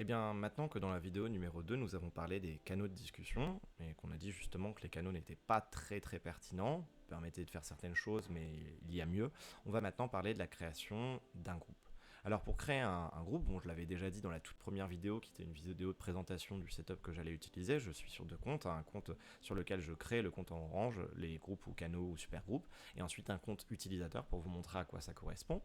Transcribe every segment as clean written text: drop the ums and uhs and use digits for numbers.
Eh bien, maintenant que dans la vidéo numéro 2, nous avons parlé des canaux de discussion, et qu'on a dit justement que les canaux n'étaient pas très pertinents, permettaient de faire certaines choses, mais il y a mieux, on va maintenant parler de la création d'un groupe. Alors pour créer un groupe, bon je l'avais déjà dit dans la toute première vidéo, qui était une vidéo de présentation du setup que j'allais utiliser, je suis sur deux comptes, un compte sur lequel je crée le compte en orange, les groupes ou canaux ou super groupes, et ensuite un compte utilisateur pour vous montrer à quoi ça correspond.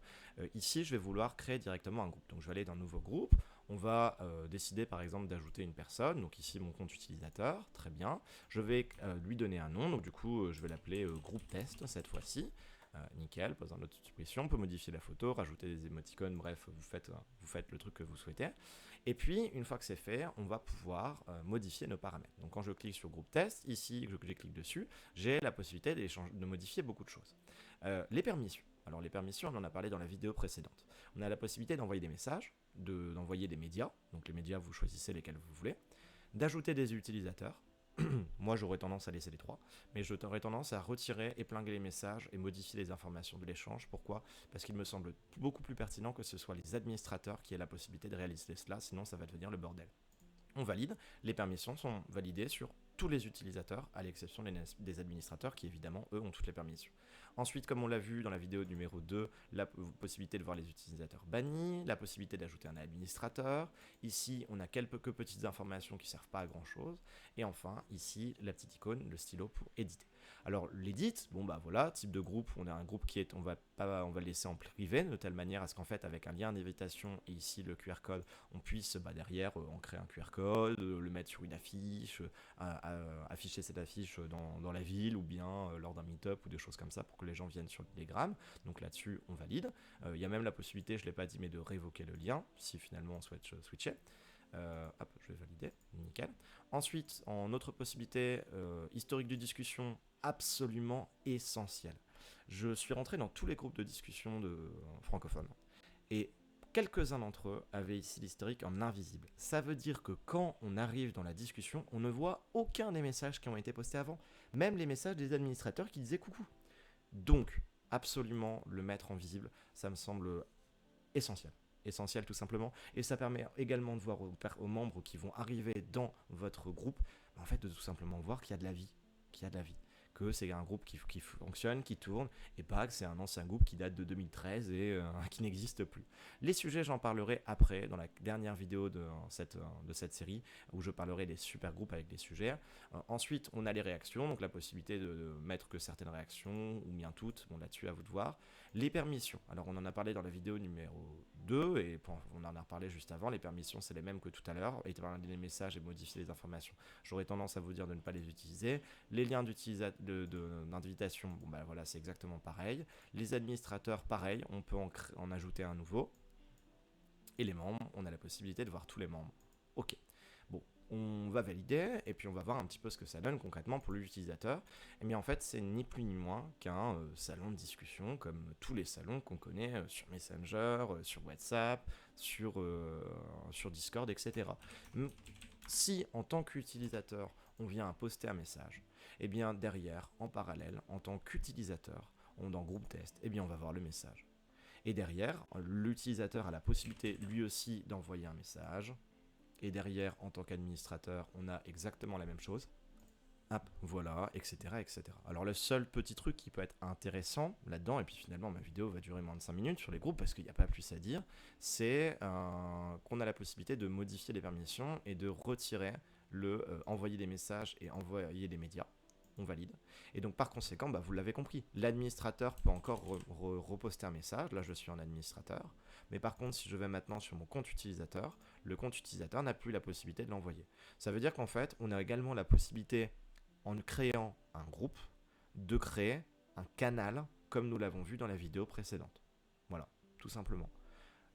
Ici je vais vouloir créer directement un groupe, donc je vais aller dans nouveau groupe, on va décider par exemple d'ajouter une personne, donc ici mon compte utilisateur, très bien. Je vais lui donner un nom, donc du coup je vais l'appeler groupe test cette fois-ci. Nickel, pas un autre expression, on peut modifier la photo, rajouter des émoticônes, bref, vous faites le truc que vous souhaitez. Et puis, une fois que c'est fait, on va pouvoir modifier nos paramètres. Donc quand je clique sur groupe test, ici, je clique dessus, j'ai la possibilité de modifier beaucoup de choses. Les permissions. Alors les permissions, on en a parlé dans la vidéo précédente. On a la possibilité d'envoyer des messages, d'envoyer des médias, donc les médias, vous choisissez lesquels vous voulez, d'ajouter des utilisateurs. Moi, j'aurais tendance à laisser les trois, mais j'aurais tendance à retirer, épingler les messages et modifier les informations de l'échange. Pourquoi? Parce qu'il me semble beaucoup plus pertinent que ce soit les administrateurs qui aient la possibilité de réaliser cela, sinon ça va devenir le bordel. On valide, les permissions sont validées sur tous les utilisateurs, à l'exception des administrateurs qui évidemment, eux, ont toutes les permissions. Ensuite, comme on l'a vu dans la vidéo numéro 2, la possibilité de voir les utilisateurs bannis, la possibilité d'ajouter un administrateur. Ici, on a quelques petites informations qui ne servent pas à grand chose. Et enfin, ici, la petite icône, le stylo pour éditer. Alors, l'édit, bon bah voilà, type de groupe, on a un groupe qui est, on va le laisser en privé, de telle manière à ce qu'en fait, avec un lien d'invitation et ici le QR code, on puisse derrière en créer un QR code, le mettre sur une affiche, afficher cette affiche dans la ville ou bien lors d'un meet-up ou des choses comme ça pour que les gens viennent sur le Telegram. Donc là-dessus, on valide. Il y a même la possibilité, je ne l'ai pas dit, mais de révoquer le lien si finalement on souhaite switcher. Hop, je vais valider, nickel. Ensuite, en autre possibilité, historique de discussion absolument essentiel. Je suis rentré dans tous les groupes de discussion francophones et quelques-uns d'entre eux avaient ici l'historique en invisible. Ça veut dire que quand on arrive dans la discussion, on ne voit aucun des messages qui ont été postés avant, même les messages des administrateurs qui disaient coucou. Donc, absolument le mettre en visible, ça me semble essentiel. Essentiel tout simplement, et ça permet également de voir aux membres qui vont arriver dans votre groupe, en fait de tout simplement voir qu'il y a de la vie, que c'est un groupe qui fonctionne, qui tourne, et pas que c'est un ancien groupe qui date de 2013 et qui n'existe plus. Les sujets, j'en parlerai après, dans la dernière vidéo de cette série, où je parlerai des super groupes avec des sujets. Ensuite, on a les réactions, donc la possibilité de mettre que certaines réactions, ou bien toutes, bon là-dessus à vous de voir. Les permissions, alors on en a parlé dans la vidéo numéro 2, et on en a reparlé juste avant, les permissions c'est les mêmes que tout à l'heure, éteindre les messages et modifier les informations. J'aurais tendance à vous dire de ne pas les utiliser. Les liens d'invitation, bon bah voilà, c'est exactement pareil. Les administrateurs, pareil, on peut en ajouter un nouveau. Et les membres, on a la possibilité de voir tous les membres. Ok. Bon, on va valider et puis on va voir un petit peu ce que ça donne concrètement pour l'utilisateur. Et bien en fait, c'est ni plus ni moins qu'un salon de discussion comme tous les salons qu'on connaît sur Messenger, sur WhatsApp, sur Discord, etc. Si en tant qu'utilisateur, on vient à poster un message, et bien derrière, en parallèle, en tant qu'utilisateur, dans groupe test, et bien on va voir le message. Et derrière, l'utilisateur a la possibilité lui aussi d'envoyer un message. Et derrière, en tant qu'administrateur, on a exactement la même chose. Hop, voilà, etc., etc. Alors le seul petit truc qui peut être intéressant là-dedans, et puis finalement ma vidéo va durer moins de 5 minutes sur les groupes parce qu'il n'y a pas plus à dire, c'est qu'on a la possibilité de modifier les permissions et de retirer le envoyer des messages et envoyer des médias. On valide. Et donc par conséquent, vous l'avez compris, l'administrateur peut encore reposter un message, là je suis en administrateur, mais par contre si je vais maintenant sur mon compte utilisateur, le compte utilisateur n'a plus la possibilité de l'envoyer. Ça veut dire qu'en fait, on a également la possibilité, en créant un groupe, de créer un canal, comme nous l'avons vu dans la vidéo précédente. Voilà, tout simplement.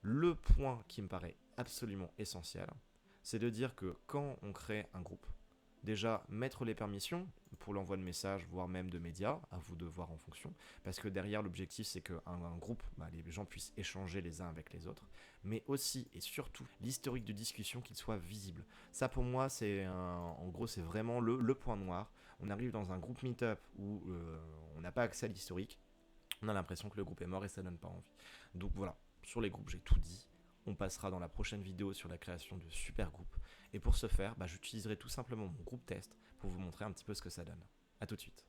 Le point qui me paraît absolument essentiel, c'est de dire que quand on crée un groupe, déjà mettre les permissions pour l'envoi de messages, voire même de médias, à vous de voir en fonction, parce que derrière l'objectif c'est qu'un groupe, les gens puissent échanger les uns avec les autres, mais aussi et surtout l'historique de discussion qu'il soit visible. Ça pour moi en gros c'est vraiment le point noir. On arrive dans un groupe meet-up où on n'a pas accès à l'historique, on a l'impression que le groupe est mort et ça donne pas envie. Donc voilà, sur les groupes j'ai tout dit. On passera dans la prochaine vidéo sur la création de super groupes. Et pour ce faire, j'utiliserai tout simplement mon groupe test pour vous montrer un petit peu ce que ça donne. A tout de suite.